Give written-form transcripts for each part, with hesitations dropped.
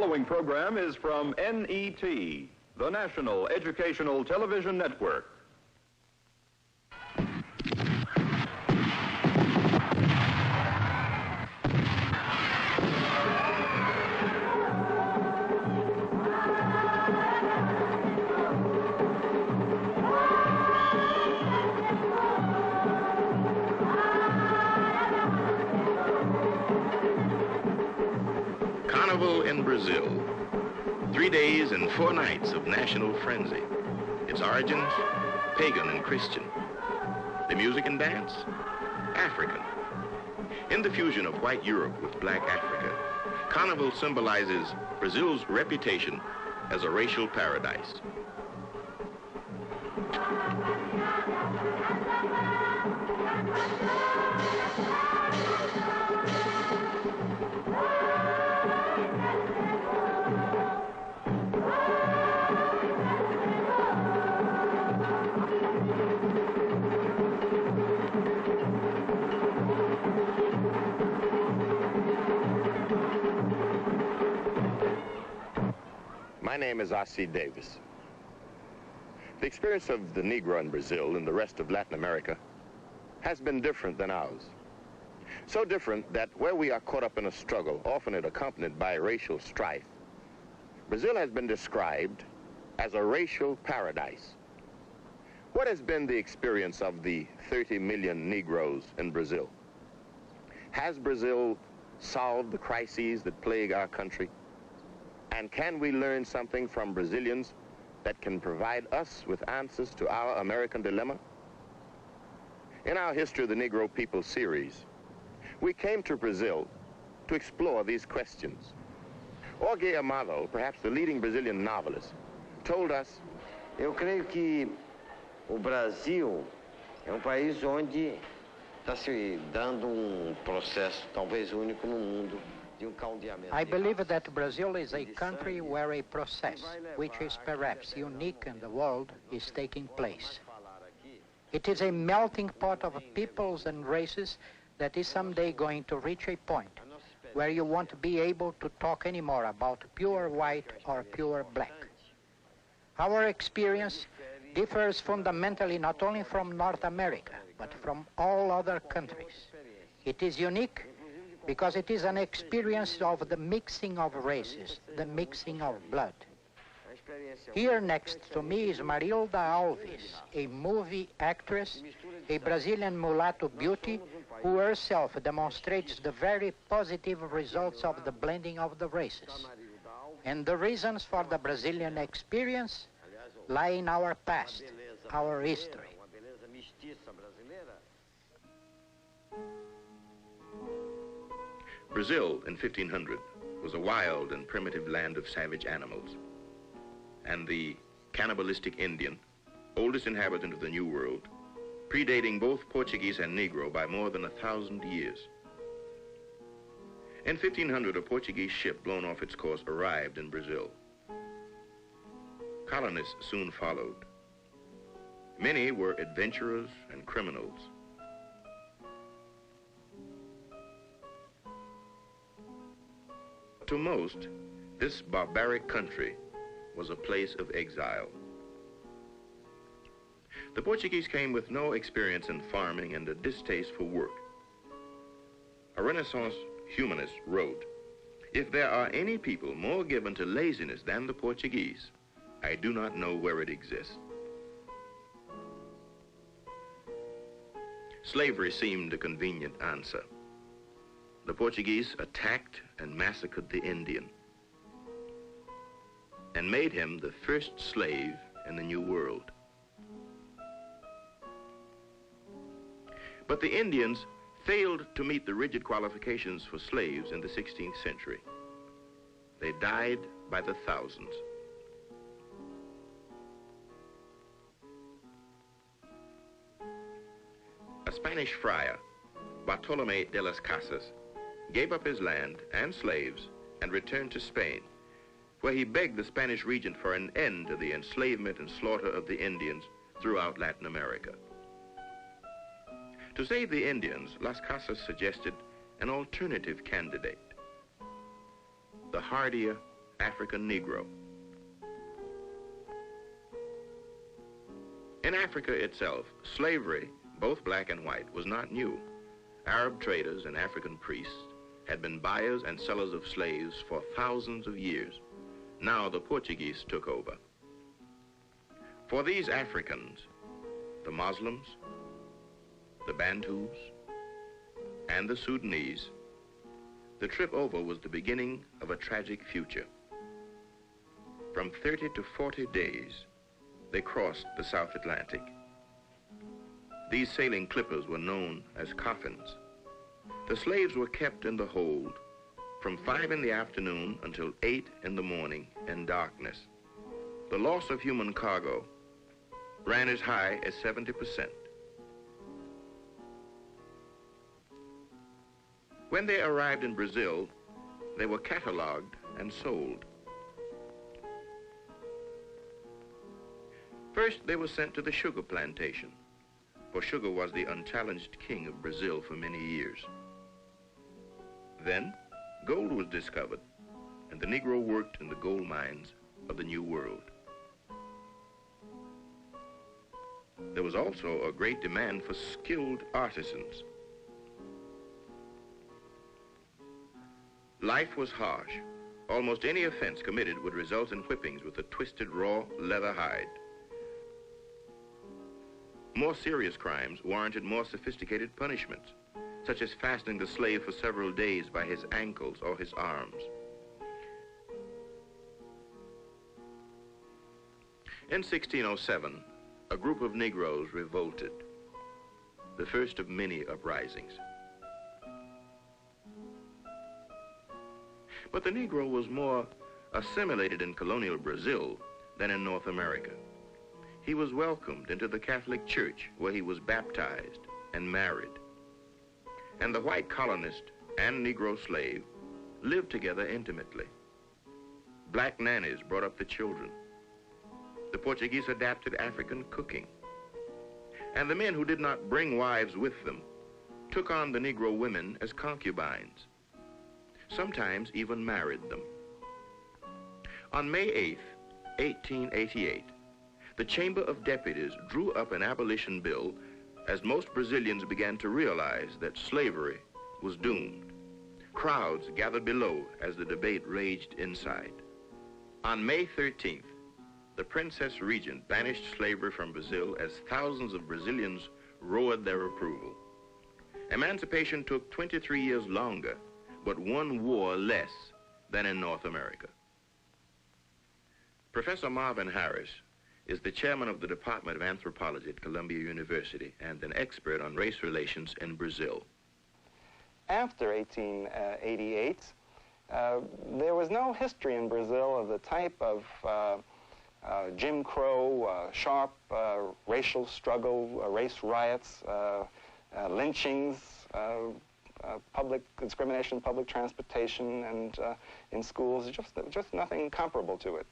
following program is from NET, the National Educational Television Network. Carnival in Brazil. 3 days and 4 nights of national frenzy. Its origins, pagan and Christian. The music and dance, African. In the fusion of white Europe with black Africa, Carnival symbolizes Brazil's reputation as a racial paradise. My name is Ossie Davis. The experience of the Negro in Brazil and the rest of Latin America has been different than ours. So different that where we are caught up in a struggle, often it accompanied by racial strife, Brazil has been described as a racial paradise. What has been the experience of the 30 million Negroes in Brazil? Has Brazil solved the crises that plague our country? And can we learn something from Brazilians that can provide us with answers to our American dilemma? In our History of the Negro People series, we came to Brazil to explore these questions. Jorge Amado, perhaps the leading Brazilian novelist, told us, Eu creio que o Brasil é país onde está se dando processo talvez único no mundo. I believe that Brazil is a country where a process, which is perhaps unique in the world, is taking place. It is a melting pot of peoples and races that is someday going to reach a point where you won't be able to talk anymore about pure white or pure black. Our experience differs fundamentally not only from North America, but from all other countries. It is unique because it is an experience of the mixing of races, the mixing of blood. Here next to me is Marilda Alves, a movie actress, a Brazilian mulatto beauty, who herself demonstrates the very positive results of the blending of the races. And the reasons for the Brazilian experience lie in our past, our history. Brazil in 1500 was a wild and primitive land of savage animals. And the cannibalistic Indian, oldest inhabitant of the New World, predating both Portuguese and Negro by more than 1,000 years. In 1500, a Portuguese ship blown off its course arrived in Brazil. Colonists soon followed. Many were adventurers and criminals. To most, this barbaric country was a place of exile. The Portuguese came with no experience in farming and a distaste for work. A Renaissance humanist wrote, "If there are any people more given to laziness than the Portuguese, I do not know where it exists." Slavery seemed a convenient answer. The Portuguese attacked and massacred the Indian and made him the first slave in the New World. But the Indians failed to meet the rigid qualifications for slaves in the 16th century. They died by the thousands. A Spanish friar, Bartolomé de las Casas, gave up his land and slaves and returned to Spain, where he begged the Spanish regent for an end to the enslavement and slaughter of the Indians throughout Latin America. To save the Indians, Las Casas suggested an alternative candidate, the hardier African Negro. In Africa itself, slavery, both black and white, was not new. Arab traders and African priests had been buyers and sellers of slaves for thousands of years. Now the Portuguese took over. For these Africans, the Muslims, the Bantus, and the Sudanese, the trip over was the beginning of a tragic future. From 30 to 40 days, they crossed the South Atlantic. These sailing clippers were known as coffins. The slaves were kept in the hold from 5 in the afternoon until 8 in the morning in darkness. The loss of human cargo ran as high as 70%. When they arrived in Brazil, they were cataloged and sold. First, they were sent to the sugar plantation, for sugar was the unchallenged king of Brazil for many years. Then, gold was discovered, and the Negro worked in the gold mines of the New World. There was also a great demand for skilled artisans. Life was harsh. Almost any offense committed would result in whippings with a twisted raw leather hide. More serious crimes warranted more sophisticated punishments, such as fastening the slave for several days by his ankles or his arms. In 1607, a group of Negroes revolted, the first of many uprisings. But the Negro was more assimilated in colonial Brazil than in North America. He was welcomed into the Catholic Church, where he was baptized and married. And the white colonist and Negro slave lived together intimately. Black nannies brought up the children. The Portuguese adapted African cooking. And the men who did not bring wives with them took on the Negro women as concubines, sometimes even married them. On May 8th, 1888, the Chamber of Deputies drew up an abolition bill as most Brazilians began to realize that slavery was doomed. Crowds gathered below as the debate raged inside. On May 13th, the Princess Regent banished slavery from Brazil as thousands of Brazilians roared their approval. Emancipation took 23 years longer, but one war less than in North America. Professor Marvin Harris is the chairman of the Department of Anthropology at Columbia University and an expert on race relations in Brazil. After 1888, there was no history in Brazil of the type of Jim Crow, sharp racial struggle, race riots, lynchings, public discrimination, public transportation, and in schools. Just nothing comparable to it.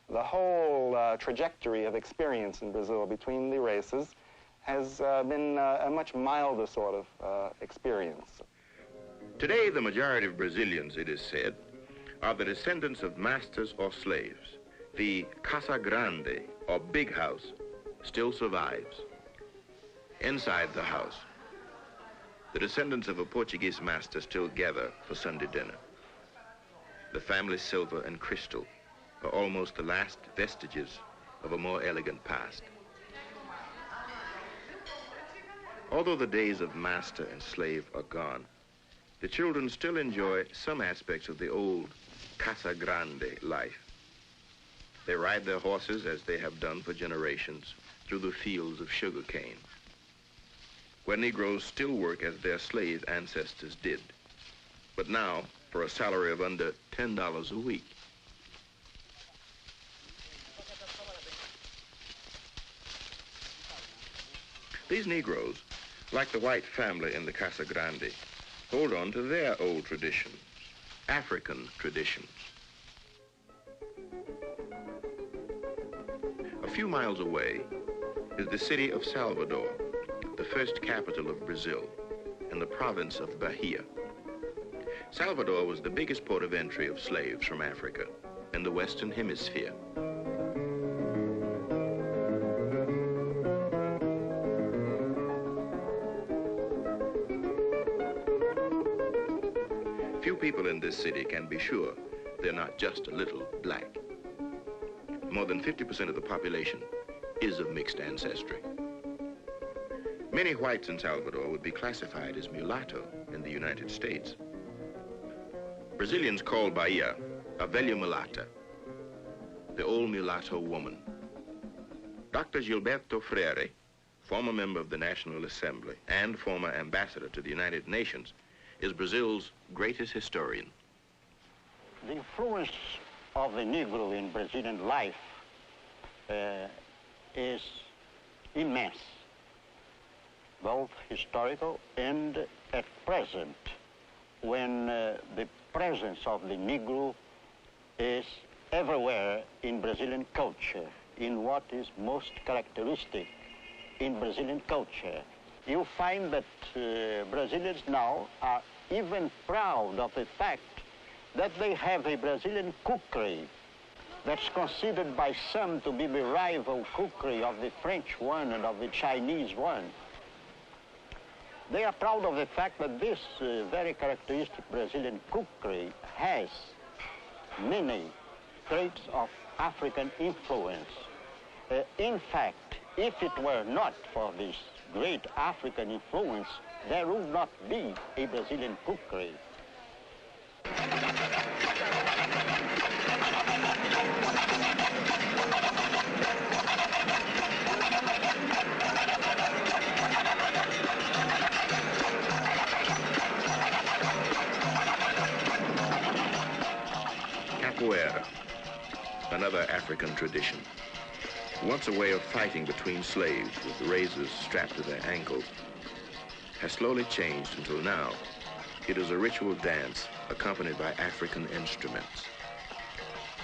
The whole trajectory of experience in Brazil between the races has been a much milder sort of experience. Today, the majority of Brazilians, it is said, are the descendants of masters or slaves. The Casa Grande, or big house, still survives. Inside the house, the descendants of a Portuguese master still gather for Sunday dinner. The family silver and crystal are almost the last vestiges of a more elegant past. Although the days of master and slave are gone, the children still enjoy some aspects of the old Casa Grande life. They ride their horses, as they have done for generations, through the fields of sugar cane, where Negroes still work as their slave ancestors did, but now for a salary of under $10 a week. These Negroes, like the white family in the Casa Grande, hold on to their old traditions, African traditions. A few miles away is the city of Salvador, the first capital of Brazil, in the province of Bahia. Salvador was the biggest port of entry of slaves from Africa in the Western Hemisphere. Few people in this city can be sure they're not just a little black. More than 50% of the population is of mixed ancestry. Many whites in Salvador would be classified as mulatto in the United States. Brazilians call Bahia a velha mulata, the old mulatto woman. Dr. Gilberto Freyre, former member of the National Assembly and former ambassador to the United Nations, is Brazil's greatest historian. The influence of the Negro in Brazilian life is immense, both historical and at present, when the presence of the Negro is everywhere in Brazilian culture, in what is most characteristic in Brazilian culture. You find that Brazilians now are even proud of the fact that they have a Brazilian cookery that's considered by some to be the rival cookery of the French one and of the Chinese one. They are proud of the fact that this very characteristic Brazilian cookery has many traits of African influence. In fact, if it were not for this great African influence, there would not be a Brazilian cookery. Capoeira, another African tradition. Once a way of fighting between slaves with razors strapped to their ankles, has slowly changed until now it is a ritual dance accompanied by African instruments.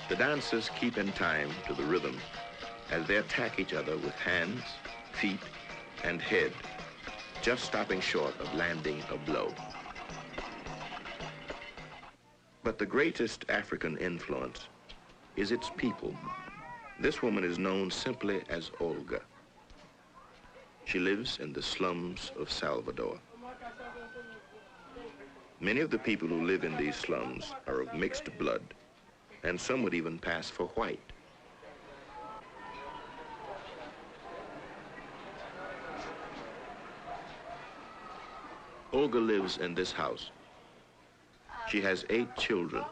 The dancers keep in time to the rhythm as they attack each other with hands, feet, and head, just stopping short of landing a blow. But the greatest African influence is its people. This woman is known simply as Olga. She lives in the slums of Salvador. Many of the people who live in these slums are of mixed blood, and some would even pass for white. Olga lives in this house. She has 8 children.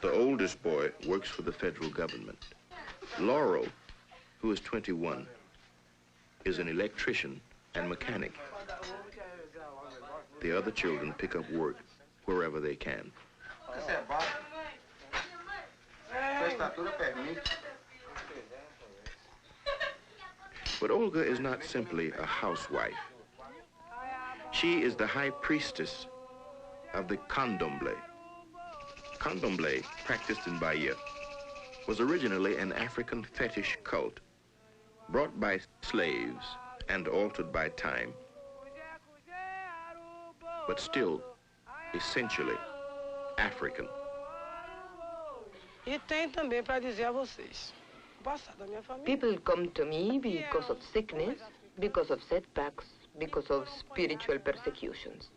The oldest boy works for the federal government. Laurel, who is 21, is an electrician and mechanic. The other children pick up work wherever they can. But Olga is not simply a housewife. She is the high priestess of the candomblé. Candomblé, practiced in Bahia, was originally an African fetish cult brought by slaves and altered by time, but still essentially African. E tem também para dizer a vocês. Passado da minha família. People come to me because of sickness, because of setbacks, because of spiritual persecutions.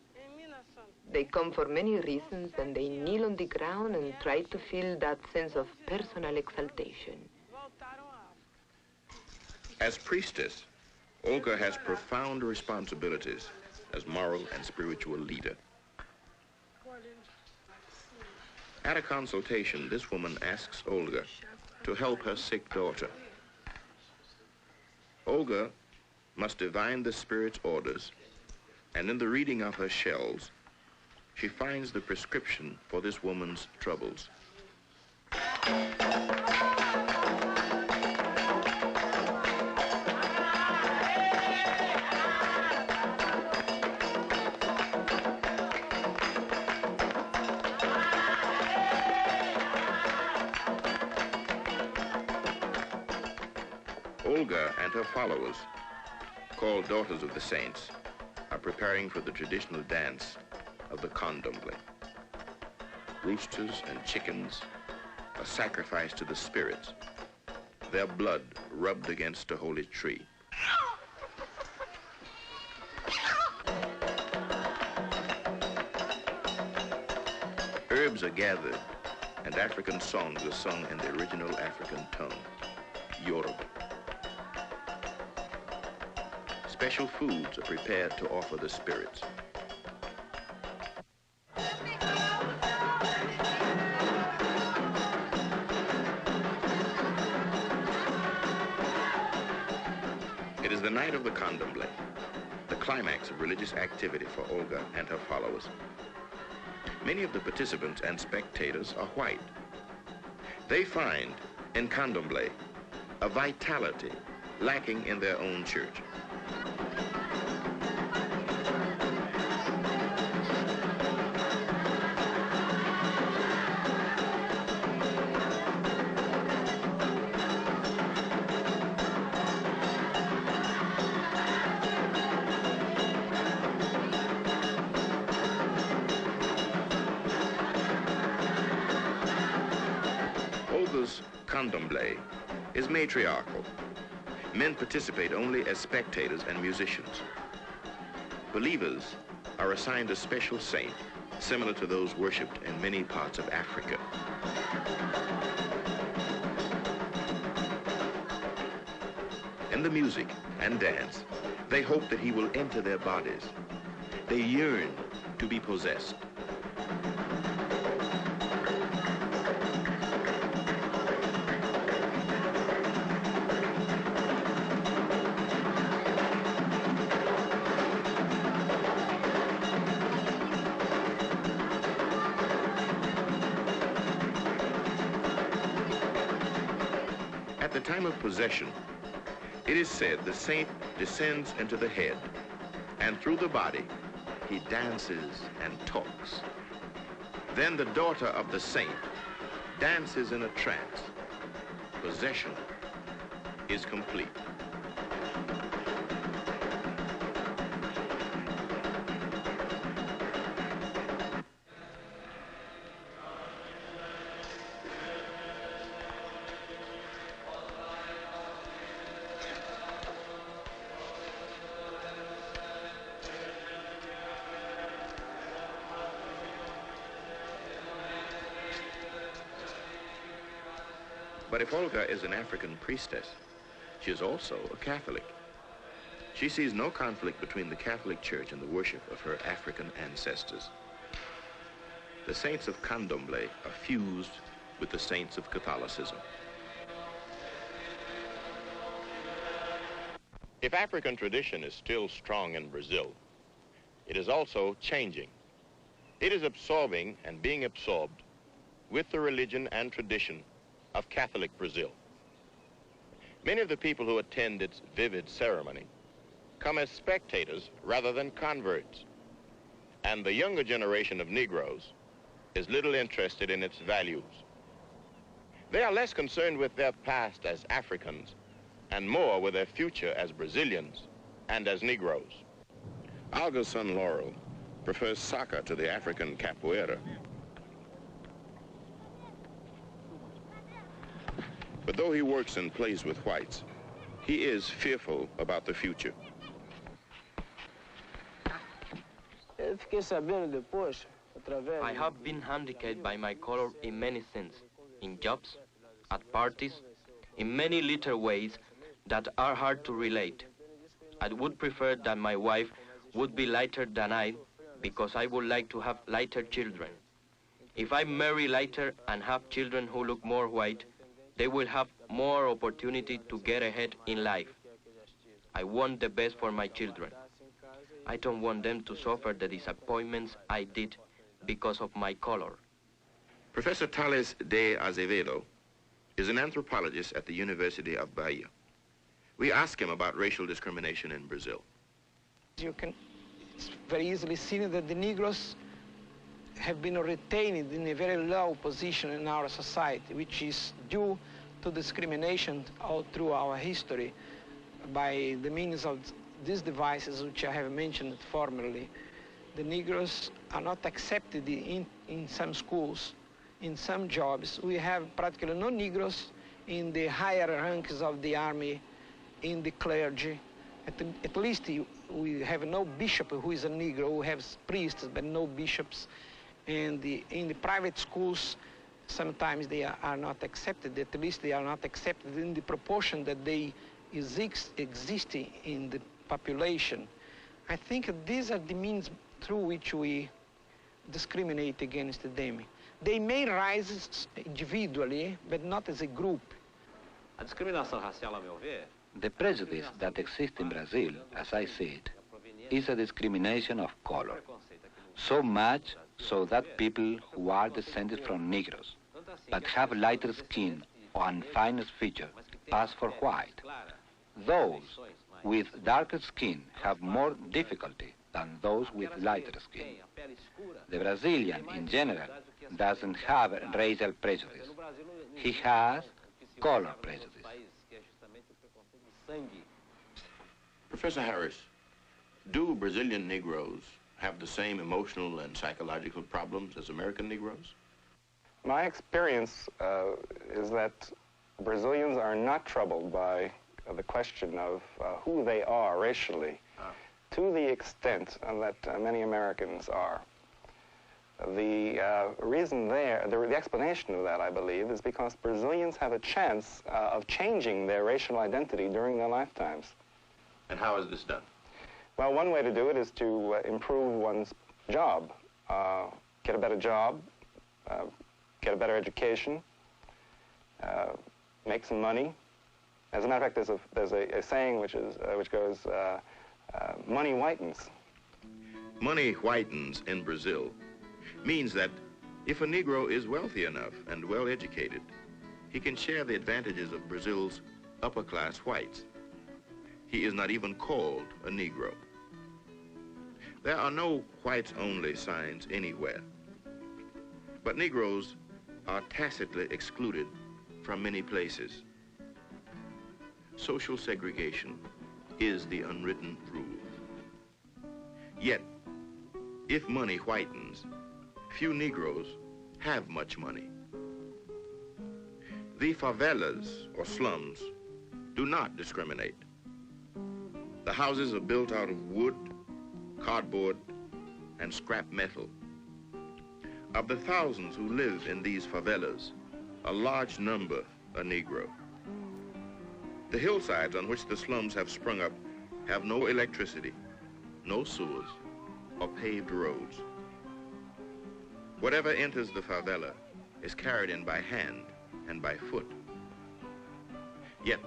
They come for many reasons and they kneel on the ground and try to feel that sense of personal exaltation. As priestess, Olga has profound responsibilities as moral and spiritual leader. At a consultation, this woman asks Olga to help her sick daughter. Olga must divine the spirit's orders, and in the reading of her shells, she finds the prescription for this woman's troubles. Olga and her followers called Daughters of the Saints, are preparing for the traditional dance of the candomblé. Roosters and chickens are sacrificed to the spirits, their blood rubbed against a holy tree. Herbs are gathered, and African songs are sung in the original African tongue, Yoruba. Special foods are prepared to offer the spirits. It is the night of the candomblé, the climax of religious activity for Olga and her followers. Many of the participants and spectators are white. They find in candomblé a vitality lacking in their own church. Olga's candomblé is matriarchal. Men participate only as spectators and musicians. Believers are assigned a special saint, similar to those worshipped in many parts of Africa. In the music and dance, they hope that he will enter their bodies. They yearn to be possessed. At the time of possession, it is said the saint descends into the head, and through the body, he dances and talks. Then the daughter of the saint dances in a trance. Possession is complete. But if Olga is an African priestess, she is also a Catholic. She sees no conflict between the Catholic Church and the worship of her African ancestors. The saints of candomblé are fused with the saints of Catholicism. If African tradition is still strong in Brazil, it is also changing. It is absorbing and being absorbed with the religion and tradition of Catholic Brazil. Many of the people who attend its vivid ceremony come as spectators rather than converts, and the younger generation of Negroes is little interested in its values. They are less concerned with their past as Africans and more with their future as Brazilians and as Negroes. Olga's son Laurel prefers soccer to the African capoeira. But though he works and plays with whites, he is fearful about the future. I have been handicapped by my color in many things, in jobs, at parties, in many little ways that are hard to relate. I would prefer that my wife would be lighter than I, because I would like to have lighter children. If I marry lighter and have children who look more white, they will have more opportunity to get ahead in life. I want the best for my children. I don't want them to suffer the disappointments I did because of my color. Professor Thales de Azevado is an anthropologist at the University of Bahia. We ask him about racial discrimination in Brazil. You can very easily see that the Negroes have been retained in a very low position in our society, which is due to discrimination all through our history by the means of these devices which I have mentioned formerly, the Negroes are not accepted in some schools, in some jobs. We have practically no Negroes in the higher ranks of the army, in the clergy. At least we have no bishop who is a Negro. We have priests, but no bishops. And in the private schools, sometimes they are not accepted. At least they are not accepted in the proportion that they exist in the population. I think these are the means through which we discriminate against them. They may rise individually, but not as a group. A discriminação racial, a meu ver, the prejudice that exists in Brazil, as I see it, is a discrimination of color. So much so that people who are descended from Negroes, but have lighter skin and finer features, pass for white. Those with darker skin have more difficulty than those with lighter skin. The Brazilian, in general, doesn't have racial prejudice. He has color prejudice. Professor Harris, do Brazilian Negroes have the same emotional and psychological problems as American Negroes? My experience is that Brazilians are not troubled by the question of who they are racially to the extent that many Americans are. The reason there, the explanation of that, I believe, is because Brazilians have a chance of changing their racial identity during their lifetimes. And how is this done? Well, one way to do it is to improve one's job, get a better job, get a better education, make some money. As a matter of fact, there's a saying which goes, money whitens. Money whitens in Brazil means that if a Negro is wealthy enough and well-educated, he can share the advantages of Brazil's upper-class whites. He is not even called a Negro. There are no whites-only signs anywhere, but Negroes are tacitly excluded from many places. Social segregation is the unwritten rule. Yet, if money whitens, few Negroes have much money. The favelas, or slums, do not discriminate. The houses are built out of wood, cardboard, and scrap metal. Of the thousands who live in these favelas, a large number are Negro. The hillsides on which the slums have sprung up have no electricity, no sewers, or paved roads. Whatever enters the favela is carried in by hand and by foot. Yet,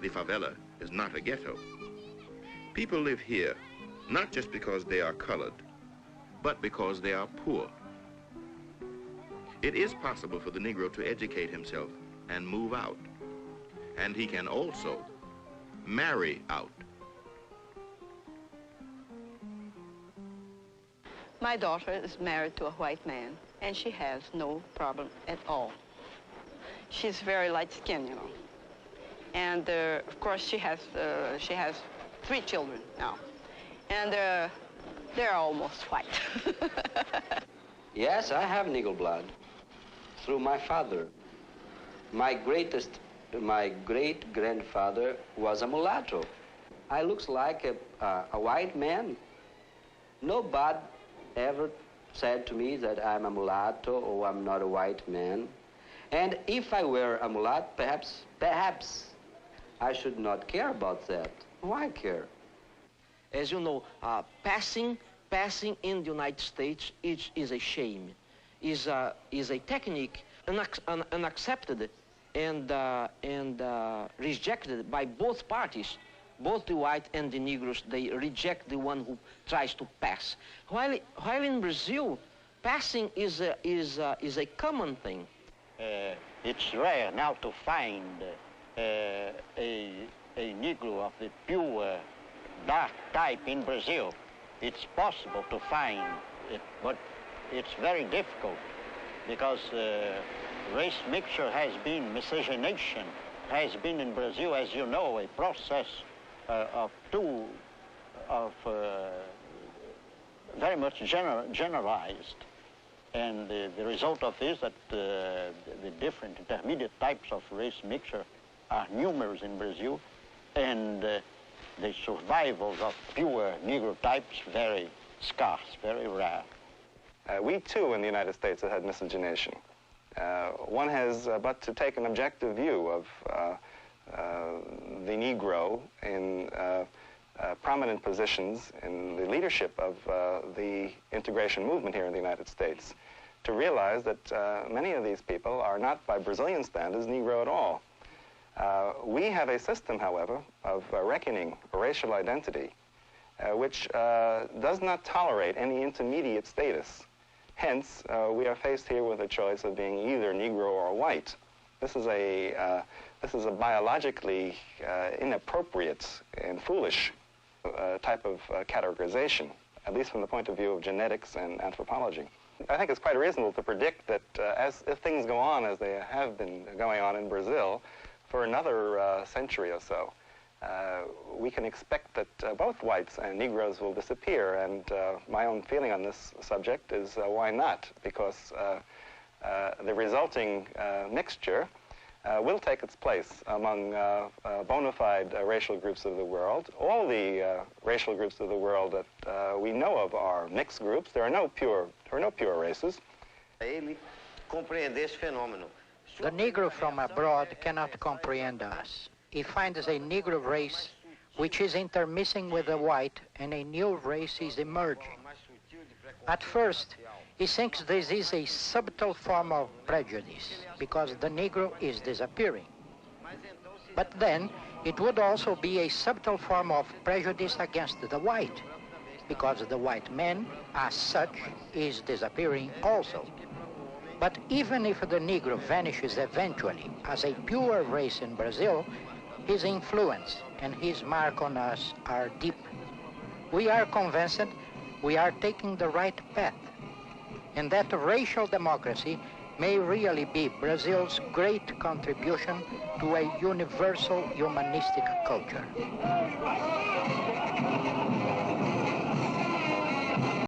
the favela is not a ghetto. People live here not just because they are colored, but because they are poor. It is possible for the Negro to educate himself and move out, and he can also marry out. My daughter is married to a white man, and she has no problem at all. She's very light-skinned, you know. And of course, she has 3 children now, and they're almost white. Yes, I have Negro blood through my father. My great-grandfather was a mulatto. I looks like a white man. Nobody ever said to me that I'm a mulatto or I'm not a white man. And if I were a mulatto, perhaps I should not care about that. Why care? As you know, passing in the United States is a shame, is a technique unaccepted and rejected by both parties. Both the white and the Negroes, they reject the one who tries to pass. While in Brazil, passing is a common thing. It's rare now to find a Negro of the pure dark type in Brazil. It's possible to find it, but it's very difficult because race mixture has been, miscegenation has been in Brazil, as you know, a process very much generalized. And the result of this is that the different intermediate types of race mixture are numerous in Brazil, and the survivals of pure Negro types very scarce, very rare. We too in the United States have had miscegenation. One has but to take an objective view of the Negro in prominent positions in the leadership of the integration movement here in the United States to realize that many of these people are not, by Brazilian standards, Negro at all. We have a system, however, of reckoning racial identity which does not tolerate any intermediate status. Hence, we are faced here with a choice of being either Negro or white. This is a biologically inappropriate and foolish type of categorization, at least from the point of view of genetics and anthropology. I think it's quite reasonable to predict that if things go on as they have been going on in Brazil for another century or so, we can expect that both whites and Negroes will disappear, and my own feeling on this subject is why not? Because the resulting mixture will take its place among bona fide racial groups of the world. All the racial groups of the world that we know of are mixed groups. There are no pure races. The Negro from abroad cannot comprehend us. He finds a Negro race which is intermixing with the white, and a new race is emerging. At first, he thinks this is a subtle form of prejudice, because the Negro is disappearing. But then, it would also be a subtle form of prejudice against the white, because the white man, as such, is disappearing also. But even if the Negro vanishes eventually as a pure race in Brazil, his influence and his mark on us are deep. We are convinced we are taking the right path, and that racial democracy may really be Brazil's great contribution to a universal humanistic culture.